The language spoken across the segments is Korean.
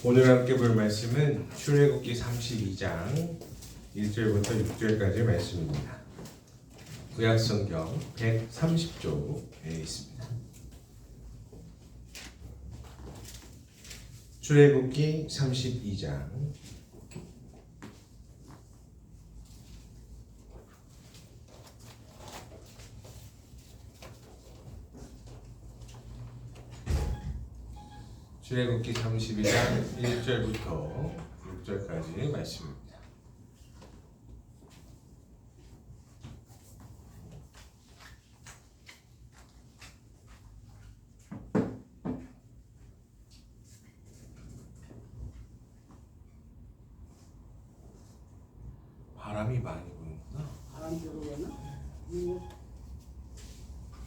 오늘 함께 볼 말씀은 출애굽기 32장 1절부터 6절까지 말씀입니다. 구약성경 130조에 있습니다. 출애굽기 32장 출애굽기 32장 1절부터 6절까지 말씀입니다. 바람이 많이 부는구나. 바람 들어오나?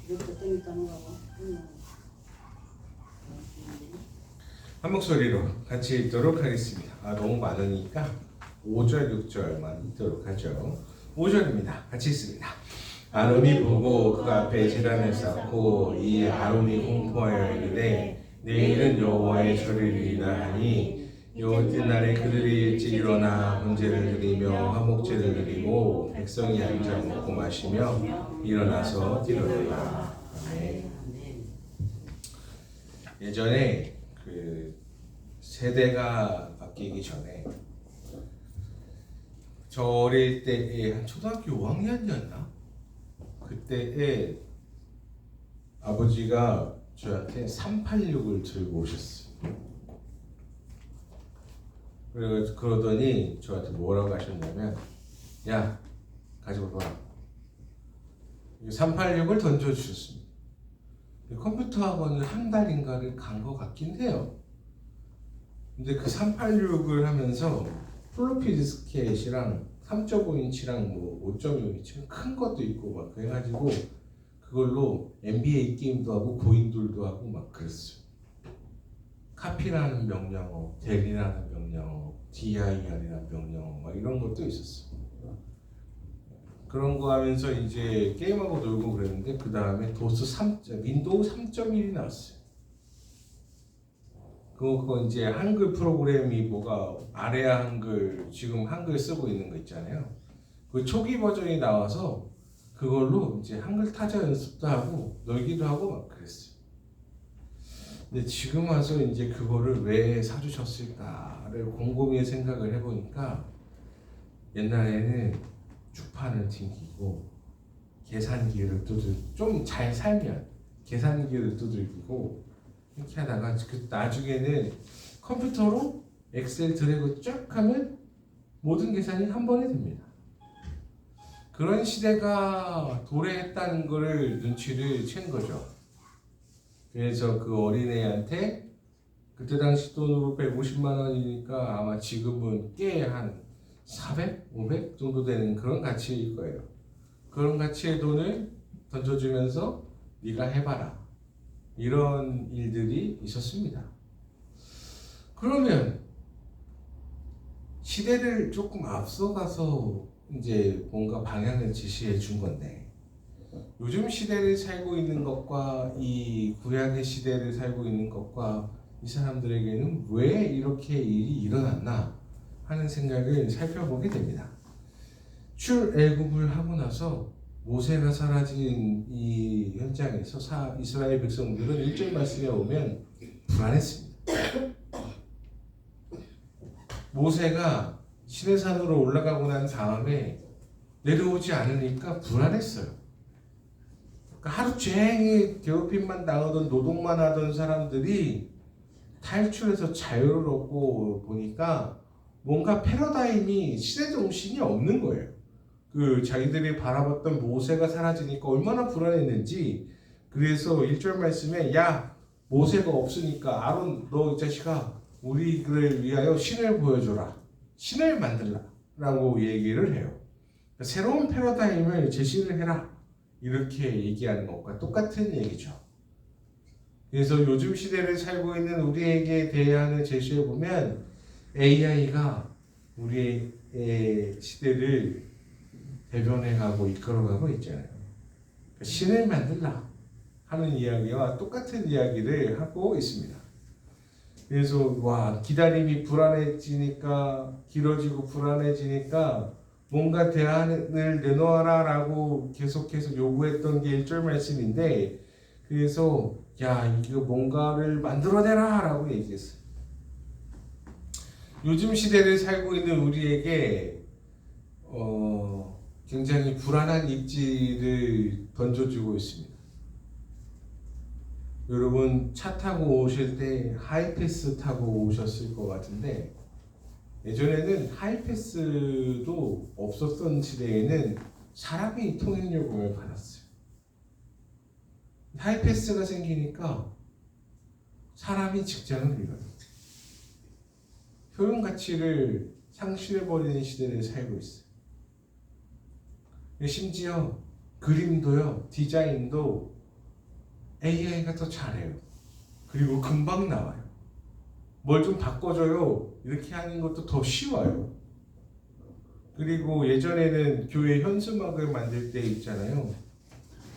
이렇게 땡겼다는 거 봐. 한 목소리로 같이 읽도록 하겠습니다. 너무 많으니까 5절, 6절만 읽도록 하죠. 5절입니다. 같이 읽습니다. 아론이 보고 그 앞에 제단을 쌓고 이 아론이 공포하여 이르되 내일은 여호와의 절일이라 하니 이튿날에 그들이 일찍 일어나 번제를 드리며 화목제를 드리고 백성이 앉아 먹고 마시며 일어나서 뛰놀라. 아멘. 예전에 그 세대가 바뀌기 전에 저 어릴 때에 한 초등학교 5학년이었나? 그때에 아버지가 저한테 386을 들고 오셨어요. 그래서 그러더니 저한테 뭐라고 하셨냐면, 야, 가지고 와. 386을 던져주셨습니다. 컴퓨터 학원을 한 달인가를 간 것 같긴 해요. 근데 그 386을 하면서 플로피 디스켓이랑 3.5인치랑 뭐 5.5인치 큰 것도 있고 막 그래가지고 그걸로 NBA 게임도 하고 고인돌도 하고 막 그랬어요. 카피라는 명령어, 델이라는 명령어, DIR이라는 명령어 막 이런 것도 있었어요. 그런 거 하면서 이제 게임하고 놀고 그랬는데 그 다음에 윈도우 3.1이 나왔어요. 그거 이제 한글 프로그램이 뭐가 아래야 한글, 지금 한글 쓰고 있는 거 있잖아요. 그 초기 버전이 나와서 그걸로 이제 한글 타자 연습도 하고 놀기도 하고 막 그랬어요. 근데 지금 와서 이제 그거를 왜 사주셨을까를 곰곰이 생각을 해보니까 옛날에는 주판을 튕기고 계산기를 좀 잘 살면 계산기를 두들기고 이렇게 하다가 그 나중에는 컴퓨터로 엑셀 드래그 쫙 하면 모든 계산이 한 번에 됩니다. 그런 시대가 도래했다는 거를 눈치를 챈 거죠. 그래서 그 어린애한테 그때 당시 돈으로 150만 원이니까 아마 지금은 꽤 한 400, 500 정도 되는 그런 가치일 거예요. 그런 가치의 돈을 던져주면서 네가 해봐라. 이런 일들이 있었습니다. 그러면 시대를 조금 앞서가서 이제 뭔가 방향을 지시해 준 건데 요즘 시대를 살고 있는 것과 이 구약의 시대를 살고 있는 것과 이 사람들에게는 왜 이렇게 일이 일어났나 하는 생각을 살펴보게 됩니다. 출애굽을 하고 나서 모세가 사라진 이 현장에서 이스라엘 백성들은 1절 말씀에 오면 불안했습니다. 모세가 시내산으로 올라가고 난 다음에 내려오지 않으니까 불안했어요. 그러니까 하루 종일 괴롭힘만 당하던 노동만 하던 사람들이 탈출해서 자유를 얻고 보니까 뭔가 패러다임이 시대 정신이 없는 거예요. 그 자기들이 바라봤던 모세가 사라지니까 얼마나 불안했는지. 그래서 1절 말씀에 야 모세가 없으니까 아론 너 이 자식아 우리를 위하여 신을 보여줘라. 신을 만들라 라고 얘기를 해요. 새로운 패러다임을 제시를 해라. 이렇게 얘기하는 것과 똑같은 얘기죠. 그래서 요즘 시대를 살고 있는 우리에게 대안을 제시해 보면 AI가 우리의 시대를 대변해가고 이끌어가고 있잖아요. 신을 만들라 하는 이야기와 똑같은 이야기를 하고 있습니다. 그래서 와 기다림이 불안해지니까 길어지고 불안해지니까 뭔가 대안을 내놓아라라고 계속해서 요구했던 게 1절 말씀인데 그래서 야 이거 뭔가를 만들어내라라고 얘기했어요. 요즘 시대를 살고 있는 우리에게 굉장히 불안한 입지를 던져주고 있습니다. 여러분 차 타고 오실 때 하이패스 타고 오셨을 것 같은데 예전에는 하이패스도 없었던 시대에는 사람이 통행요금을 받았어요. 하이패스가 생기니까 사람이 직장을 잃어요. 효용 가치를 상실해버리는 시대를 살고 있어요. 심지어 그림도요, 디자인도 AI가 더 잘해요. 그리고 금방 나와요. 뭘 좀 바꿔줘요. 이렇게 하는 것도 더 쉬워요. 그리고 예전에는 교회 현수막을 만들 때 있잖아요.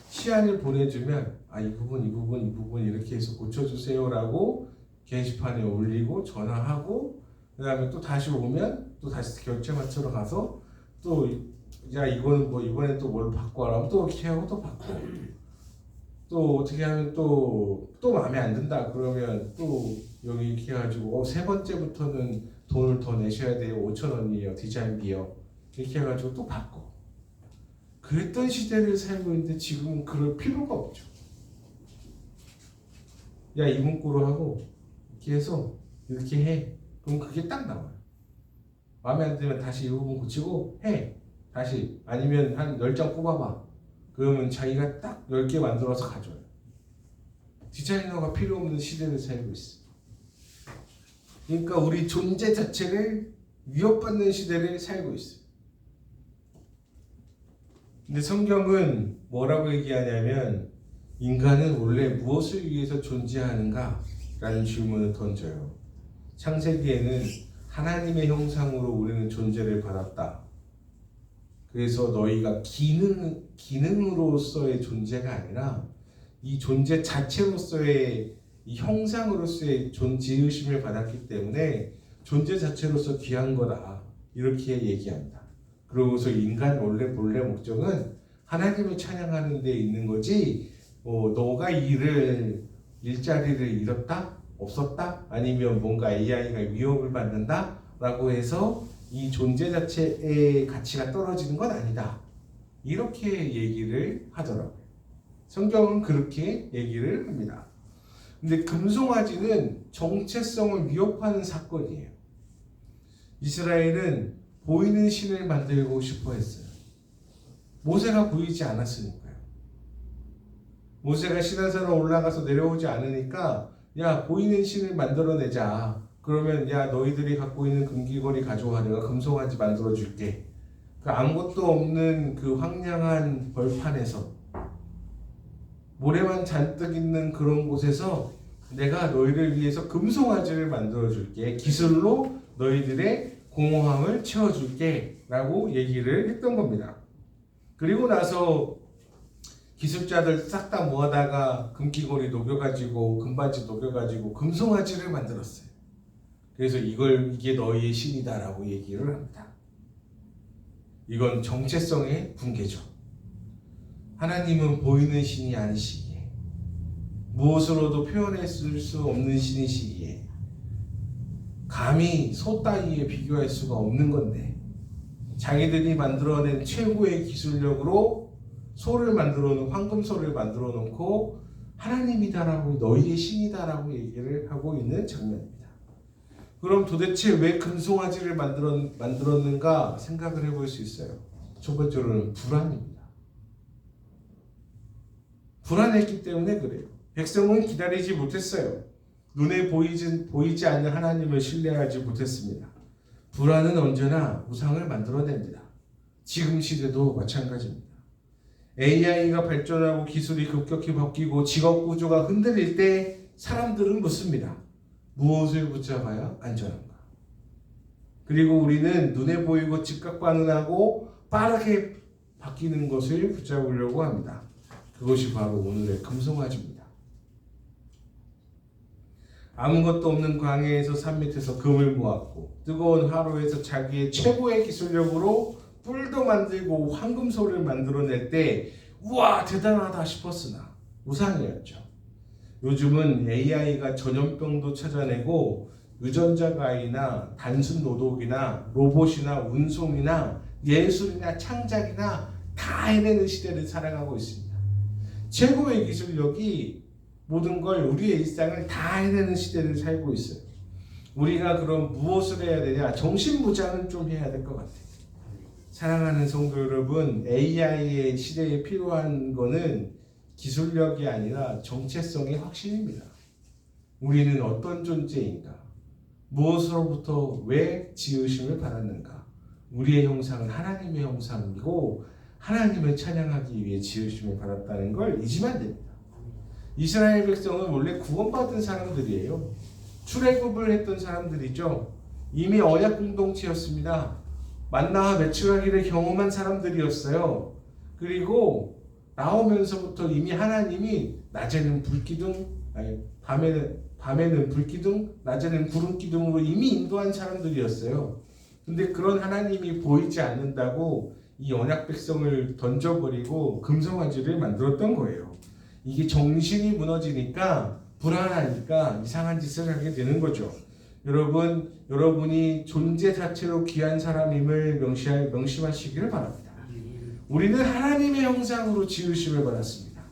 시안을 보내주면 이 부분 이렇게 해서 고쳐주세요라고 게시판에 올리고 전화하고 그 다음에 또 다시 오면 또 다시 결제 마치러 가서 또 야 이거는 뭐 이번에 또 뭘 바꿔라 또 이렇게 하고 또 바꿔 또 어떻게 하면 또 마음에 안 든다 그러면 또 여기 이렇게 해가지고 세 번째부터는 돈을 더 내셔야 돼요. 5,000원이에요. 디자인비요. 이렇게 해가지고 또 바꿔. 그랬던 시대를 살고 있는데 지금은 그럴 필요가 없죠. 야 이 문구로 하고 이렇게 해서 이렇게 해. 그럼 그게 딱 나와요. 마음에 안 들면 다시 이 부분 고치고 해. 다시 아니면 한 10장 뽑아봐. 그러면 자기가 딱 10개 만들어서 가져요. 디자이너가 필요 없는 시대를 살고 있어. 그러니까 우리 존재 자체를 위협받는 시대를 살고 있어요. 근데 성경은 뭐라고 얘기하냐면 인간은 원래 무엇을 위해서 존재하는가? 라는 질문을 던져요. 창세기에는 하나님의 형상으로 우리는 존재를 받았다. 그래서 너희가 기능으로서의 존재가 아니라 이 존재 자체로서의 이 형상으로서의 지으심을 받았기 때문에 존재 자체로서 귀한 거다. 이렇게 얘기합니다. 그러고서 인간 원래 본래 목적은 하나님을 찬양하는 데 있는 거지 너가 일자리를 잃었다? 없었다? 아니면 뭔가 AI가 위협을 받는다? 라고 해서 이 존재 자체의 가치가 떨어지는 건 아니다. 이렇게 얘기를 하더라고요. 성경은 그렇게 얘기를 합니다. 근데 금송아지는 정체성을 위협하는 사건이에요. 이스라엘은 보이는 신을 만들고 싶어 했어요. 모세가 보이지 않았으니까요. 모세가 시내산으로 올라가서 내려오지 않으니까 야 보이는 신을 만들어내자. 그러면 야 너희들이 갖고 있는 금귀걸이 가져와 내가 금송아지 만들어줄게. 그 아무것도 없는 그 황량한 벌판에서 모래만 잔뜩 있는 그런 곳에서 내가 너희를 위해서 금송아지를 만들어줄게. 기술로 너희들의 공허함을 채워줄게 라고 얘기를 했던 겁니다. 그리고 나서 기술자들 싹 다 모아다가 금귀걸이 녹여가지고 금바지 녹여가지고 금송아지를 만들었어요. 그래서 이게 너희의 신이다라고 얘기를 합니다. 이건 정체성의 붕괴죠. 하나님은 보이는 신이 아니시기에 무엇으로도 표현했을 수 없는 신이시기에 감히 소 따위에 비교할 수가 없는 건데 자기들이 만들어낸 최고의 기술력으로 소를 만들어 놓은 황금소를 만들어 놓고 하나님이다라고 너희의 신이다라고 얘기를 하고 있는 장면입니다. 그럼 도대체 왜 금송아지를 만들었는가 생각을 해볼 수 있어요. 첫 번째로는 불안입니다. 불안했기 때문에 그래요. 백성은 기다리지 못했어요. 눈에 보이지 않는 하나님을 신뢰하지 못했습니다. 불안은 언제나 우상을 만들어냅니다. 지금 시대도 마찬가지입니다. AI가 발전하고 기술이 급격히 바뀌고 직업 구조가 흔들릴 때 사람들은 묻습니다. 무엇을 붙잡아야 안전한가? 그리고 우리는 눈에 보이고 즉각 반응하고 빠르게 바뀌는 것을 붙잡으려고 합니다. 그것이 바로 오늘의 금송아지입니다. 아무것도 없는 광야에서 산 밑에서 금을 모았고 뜨거운 화로에서 자기의 최고의 기술력으로 뿔도 만들고 황금소를 만들어낼 때 우와 대단하다 싶었으나 우상이었죠. 요즘은 AI가 전염병도 찾아내고 유전자 가위나 단순 노동이나 로봇이나 운송이나 예술이나 창작이나 다 해내는 시대를 살아가고 있습니다. 최고의 기술력이 모든 걸 우리의 일상을 다 해내는 시대를 살고 있어요. 우리가 그럼 무엇을 해야 되냐? 정신무장은 좀 해야 될 것 같아요. 사랑하는 성도 여러분, AI의 시대에 필요한 거는 기술력이 아니라 정체성의 확신입니다. 우리는 어떤 존재인가? 무엇으로부터 왜 지으심을 받았는가? 우리의 형상은 하나님의 형상이고 하나님을 찬양하기 위해 지으심을 받았다는 걸 잊으면 안 됩니다. 이스라엘 백성은 원래 구원받은 사람들이에요. 출애굽을 했던 사람들이죠. 이미 언약 공동체였습니다. 만나와 메추라기를 경험한 사람들이었어요. 그리고 나오면서부터 이미 하나님이 낮에는 불기둥, 밤에는 불기둥, 낮에는 구름기둥으로 이미 인도한 사람들이었어요. 근데 그런 하나님이 보이지 않는다고 이 언약 백성을 던져버리고 금송아지를 만들었던 거예요. 이게 정신이 무너지니까 불안하니까 이상한 짓을 하게 되는 거죠. 여러분이 존재 자체로 귀한 사람임을 명심하시기를 바랍니다. 우리는 하나님의 형상으로 지으심을 받았습니다.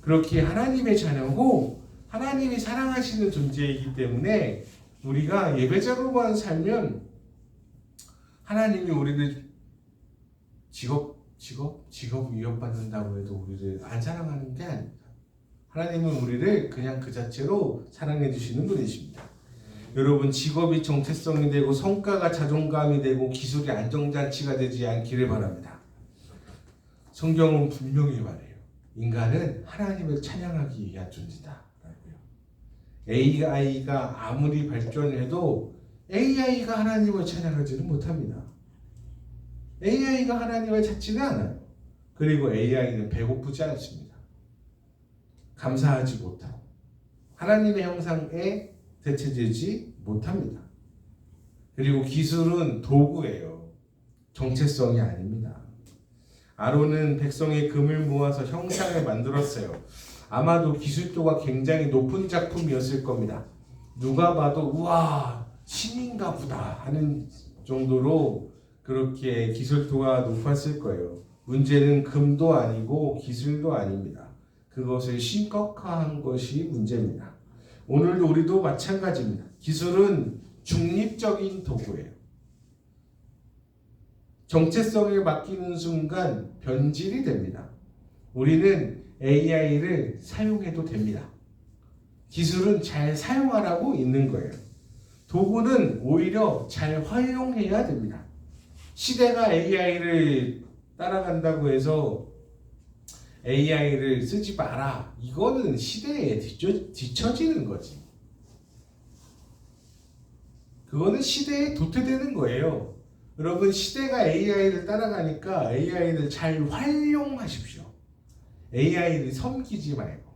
그렇게 하나님의 자녀고 하나님이 사랑하시는 존재이기 때문에 우리가 예배자로만 살면 하나님이 우리를 직업 위협받는다고 해도 우리를 안 사랑하는 게 아닙니다. 하나님은 우리를 그냥 그 자체로 사랑해 주시는 분이십니다. 여러분, 직업이 정체성이 되고 성과가 자존감이 되고 기술이 안정장치가 되지 않기를 바랍니다. 성경은 분명히 말해요. 인간은 하나님을 찬양하기 위한 존재다. AI가 아무리 발전해도 AI가 하나님을 찬양하지는 못합니다. AI가 하나님을 찾지는 않아요. 그리고 AI는 배고프지 않습니다. 감사하지 못하고 하나님의 형상에 대체되지 못합니다. 그리고 기술은 도구예요. 정체성이 아닙니다. 아론은 백성의 금을 모아서 형상을 만들었어요. 아마도 기술도가 굉장히 높은 작품이었을 겁니다. 누가 봐도 우와 신인가 보다 하는 정도로 그렇게 기술도가 높았을 거예요. 문제는 금도 아니고 기술도 아닙니다. 그것을 신격화한 것이 문제입니다. 오늘도 우리도 마찬가지입니다. 기술은 중립적인 도구예요. 정체성을 맡기는 순간 변질이 됩니다. 우리는 AI를 사용해도 됩니다. 기술은 잘 사용하라고 있는 거예요. 도구는 오히려 잘 활용해야 됩니다. 시대가 AI를 따라간다고 해서 AI를 쓰지 마라. 이거는 시대에 뒤처지는 거지. 그거는 시대에 도태되는 거예요. 여러분, 시대가 AI를 따라가니까 AI를 잘 활용하십시오. AI를 섬기지 말고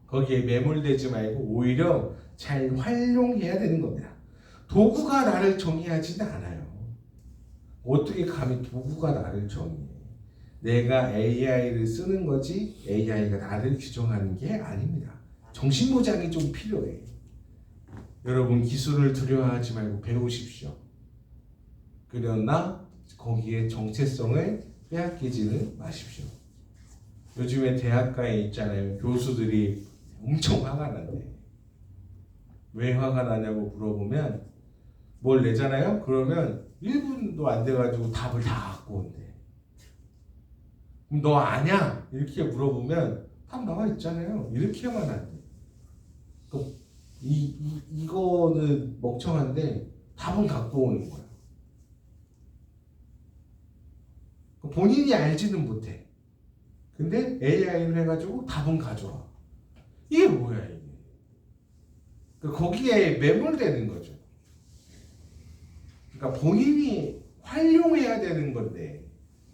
거기에 매몰되지 말고 오히려 잘 활용해야 되는 겁니다. 도구가 나를 정의하지는 않아요. 어떻게 감히 도구가 나를 정의해? 내가 AI를 쓰는 거지 AI가 나를 규정하는 게 아닙니다. 정신무장이 좀 필요해. 여러분, 기술을 두려워하지 말고 배우십시오. 그러나 거기에 정체성을 빼앗기지는 마십시오. 요즘에 대학가에 있잖아요. 교수들이 엄청 화가 난대. 왜 화가 나냐고 물어보면 뭘 내잖아요? 그러면 1분도 안 돼가지고 답을 다 갖고 온대. 그럼 너 아냐? 이렇게 물어보면 답 나와 있잖아요. 이렇게만 안 돼. 이거는 멍청한데 답은 갖고 오는 거야. 본인이 알지는 못해. 근데 AI를 해가지고 답은 가져와. 이게 뭐야 이게? 거기에 매몰되는 거죠. 그러니까 본인이 활용해야 되는 건데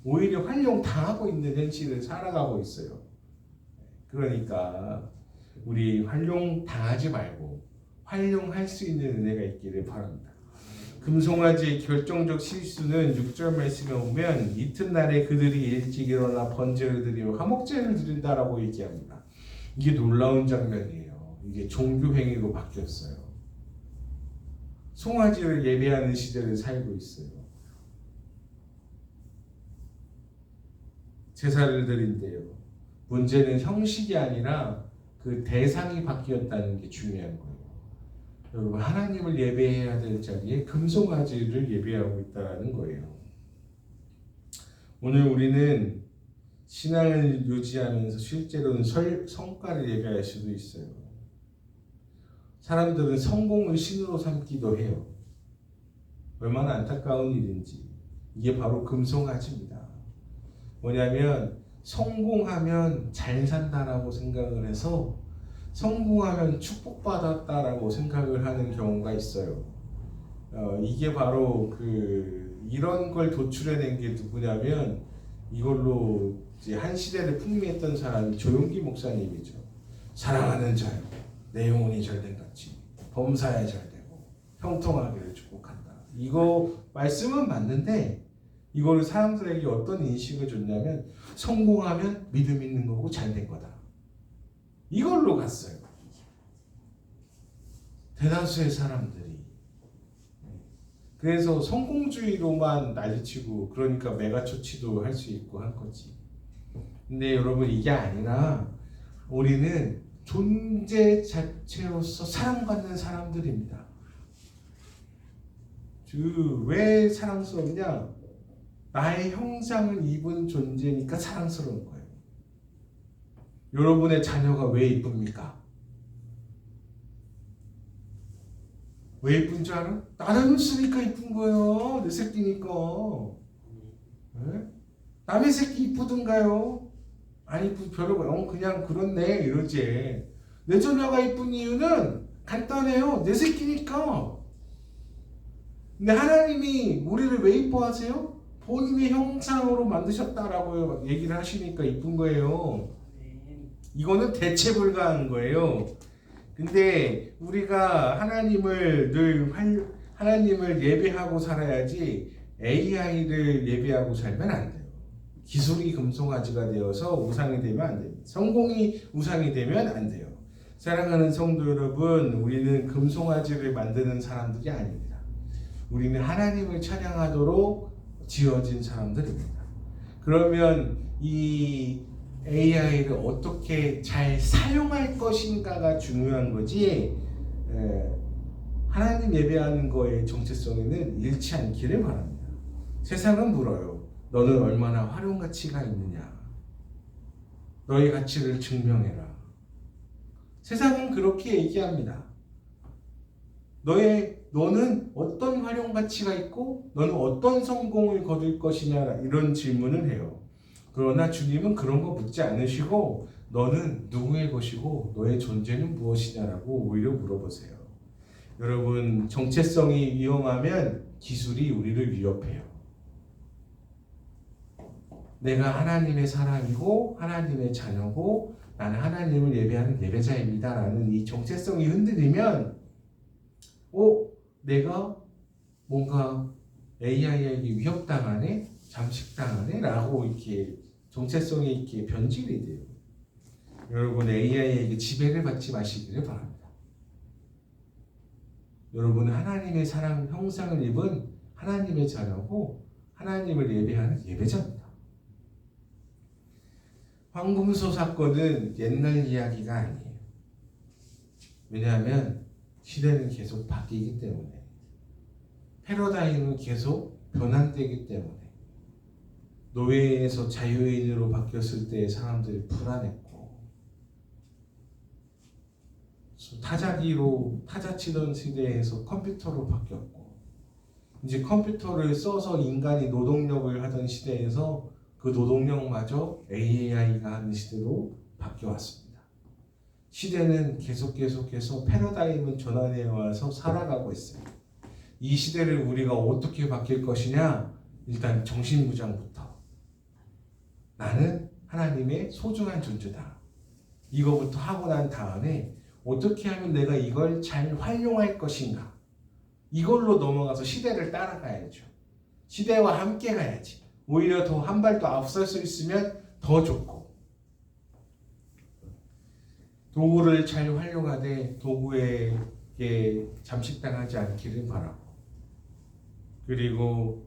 오히려 활용 당하고 있는 현실을 살아가고 있어요. 그러니까 우리 활용 당하지 말고 활용할 수 있는 은혜가 있기를 바랍니다. 금송아지의 결정적 실수는 6절 말씀에 오면 이튿날에 그들이 일찍 일어나 번제를 드리고 화목제를 드린다라고 얘기합니다. 이게 놀라운 장면이에요. 이게 종교 행위로 바뀌었어요. 송아지를 예배하는 시대를 살고 있어요. 제사를 드린대요. 문제는 형식이 아니라 그 대상이 바뀌었다는 게 중요한 거예요. 여러분, 하나님을 예배해야 될 자리에 금송아지를 예배하고 있다는 거예요. 오늘 우리는 신앙을 유지하면서 실제로는 성과를 예배할 수도 있어요. 사람들은 성공을 신으로 삼기도 해요. 얼마나 안타까운 일인지. 이게 바로 금송아지입니다. 뭐냐면 성공하면 잘 산다라고 생각을 해서 성공하면 축복받았다라고 생각을 하는 경우가 있어요. 이게 바로 이런 걸 도출해낸 게 누구냐면 이걸로 이제 한 시대를 풍미했던 사람이 조용기 목사님이죠. 사랑하는 자요, 내 영혼이 잘된 같이 범사에 잘되고 형통하기를 축복한다. 이거 말씀은 맞는데 이거를 사람들에게 어떤 인식을 줬냐면 성공하면 믿음 있는 거고 잘된 거다. 이걸로 갔어요. 대다수의 사람들이. 그래서 성공주의로만 난리치고 그러니까 메가처치도 할 수 있고 한 거지. 근데 여러분, 이게 아니라 우리는 존재 자체로서 사랑받는 사람들입니다. 왜 사랑스럽냐? 나의 형상을 입은 존재니까 사랑스러운 거예요. 여러분의 자녀가 왜 이쁩니까? 왜 이쁜 줄 알아? 나를 쓰니까 이쁜 거예요. 내 새끼니까. 네? 남의 새끼 이쁘던가요? 아니, 별로 그냥 그렇네 이러지. 내 자녀가 이쁜 이유는 간단해요. 내 새끼니까. 근데 하나님이 우리를 왜 이뻐하세요? 본인의 형상으로 만드셨다라고 얘기를 하시니까 이쁜 거예요. 이거는 대체 불가한 거예요. 근데 우리가 하나님을 예배하고 살아야지 AI를 예배하고 살면 안 돼요. 기술이 금송아지가 되어서 우상이 되면 안 됩니다. 성공이 우상이 되면 안 돼요. 사랑하는 성도 여러분, 우리는 금송아지를 만드는 사람들이 아닙니다. 우리는 하나님을 찬양하도록 지어진 사람들입니다. 그러면 이 AI를 어떻게 잘 사용할 것인가가 중요한 거지, 하나님 예배하는 거의 정체성에는 잃지 않기를 바랍니다. 세상은 물어요. 너는 얼마나 활용 가치가 있느냐? 너의 가치를 증명해라. 세상은 그렇게 얘기합니다. 너는 어떤 활용 가치가 있고 너는 어떤 성공을 거둘 것이냐, 이런 질문을 해요. 그러나 주님은 그런 거 묻지 않으시고 너는 누구의 것이고 너의 존재는 무엇이냐라고 오히려 물어보세요. 여러분, 정체성이 위험하면 기술이 우리를 위협해요. 내가 하나님의 사람이고 하나님의 자녀고 나는 하나님을 예배하는 예배자입니다 라는 이 정체성이 흔들리면 내가 뭔가 AI에게 위협당하네? 잠식당하네? 라고 이렇게 정체성이 이렇게 변질이 돼요. 여러분, AI에게 지배를 받지 마시기를 바랍니다. 여러분은 하나님의 사랑 형상을 입은 하나님의 자녀고 하나님을 예배하는 예배자입니다. 황금소 사건은 옛날 이야기가 아니에요. 왜냐하면 시대는 계속 바뀌기 때문에, 패러다임은 계속 변환되기 때문에, 노예에서 자유인으로 바뀌었을 때 사람들이 불안했고, 타자 치던 시대에서 컴퓨터로 바뀌었고, 이제 컴퓨터를 써서 인간이 노동력을 하던 시대에서 그 노동력마저 AI가 하는 시대로 바뀌어왔습니다. 시대는 계속해서 패러다임은 전환해 와서 살아가고 있어요. 이 시대를 우리가 어떻게 바뀔 것이냐? 일단 정신무장부터. 나는 하나님의 소중한 존재다. 이거부터 하고 난 다음에 어떻게 하면 내가 이걸 잘 활용할 것인가? 이걸로 넘어가서 시대를 따라가야죠. 시대와 함께 가야지. 오히려 더 한 발 더 앞설 수 있으면 더 좋고. 도구를 잘 활용하되 도구에게 잠식당하지 않기를 바라고. 그리고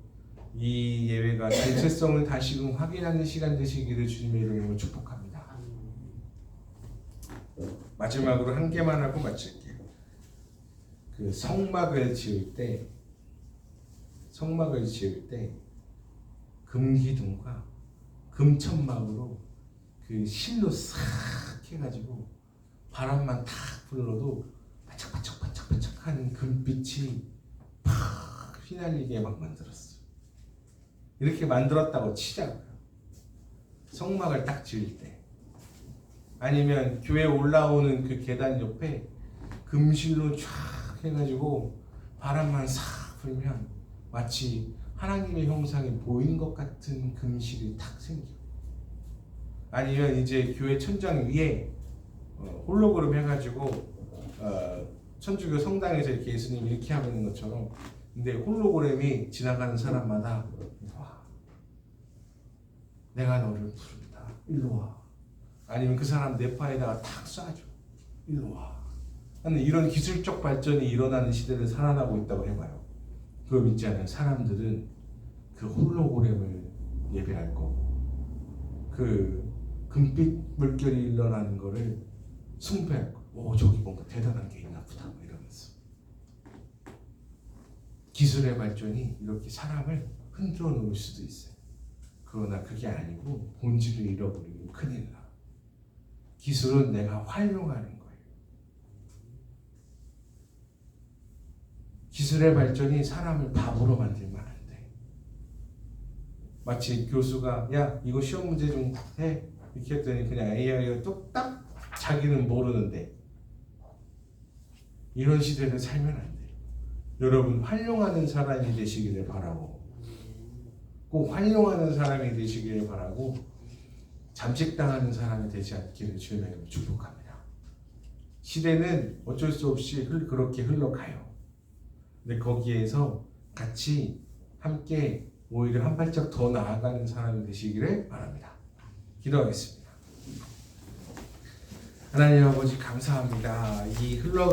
이 예배가 정체성을 다시금 확인하는 시간 되시기를 주님의 이름으로 축복합니다. 마지막으로 한 개만 하고 마칠게요. 그 성막을 지을 때 금기둥과 금천막으로 그 실로 싹 해가지고 바람만 탁 불러도 반짝반짝반짝반짝한 금빛이 팍 휘날리게 막 만들었어요. 이렇게 만들었다고 치자고요. 성막을 딱 지을 때. 아니면 교회 올라오는 그 계단 옆에 금실로 쫙 해가지고 바람만 싹 불면 마치 하나님의 형상이 보이는 것 같은 금실이 탁 생겨. 아니면 이제 교회 천장 위에 홀로그램 해가지고 천주교 성당에서 이렇게 예수님 이렇게 하고 있는 것처럼, 근데 홀로그램이 지나가는 사람마다 와, 내가 너를 부른다, 일로 와. 아니면 그 사람 내 파에다가 탁 쏴줘, 일로 와. 하는 이런 기술적 발전이 일어나는 시대를 살아나고 있다고 해봐요. 그거 믿지 않는 사람들은 그 홀로그램을 예배할 거고, 그 금빛 물결이 일어나는 거를 숭배할 거. 오, 저기 뭔가 대단한 게 있나 보다, 뭐 이러면서. 기술의 발전이 이렇게 사람을 흔들어 놓을 수도 있어요. 그러나 그게 아니고 본질을 잃어버리면 큰일 나. 기술은 내가 활용하는 거예요. 기술의 발전이 사람을 바보로 만들면 안 돼. 마치 교수가 야, 이거 시험 문제 좀 해. 이렇게 했더니 그냥 AI가 뚝딱 자기는 모르는데, 이런 시대를 살면 안 돼요. 여러분, 활용하는 사람이 되시기를 바라고, 꼭 활용하는 사람이 되시기를 바라고, 잠식당하는 사람이 되지 않기를 주님의 이름으로 축복합니다. 시대는 어쩔 수 없이 그렇게 흘러가요. 근데 거기에서 같이 함께 오히려 한 발짝 더 나아가는 사람이 되시기를 바랍니다. 기도하겠습니다. 하나님 아버지 감사합니다. 이 흘러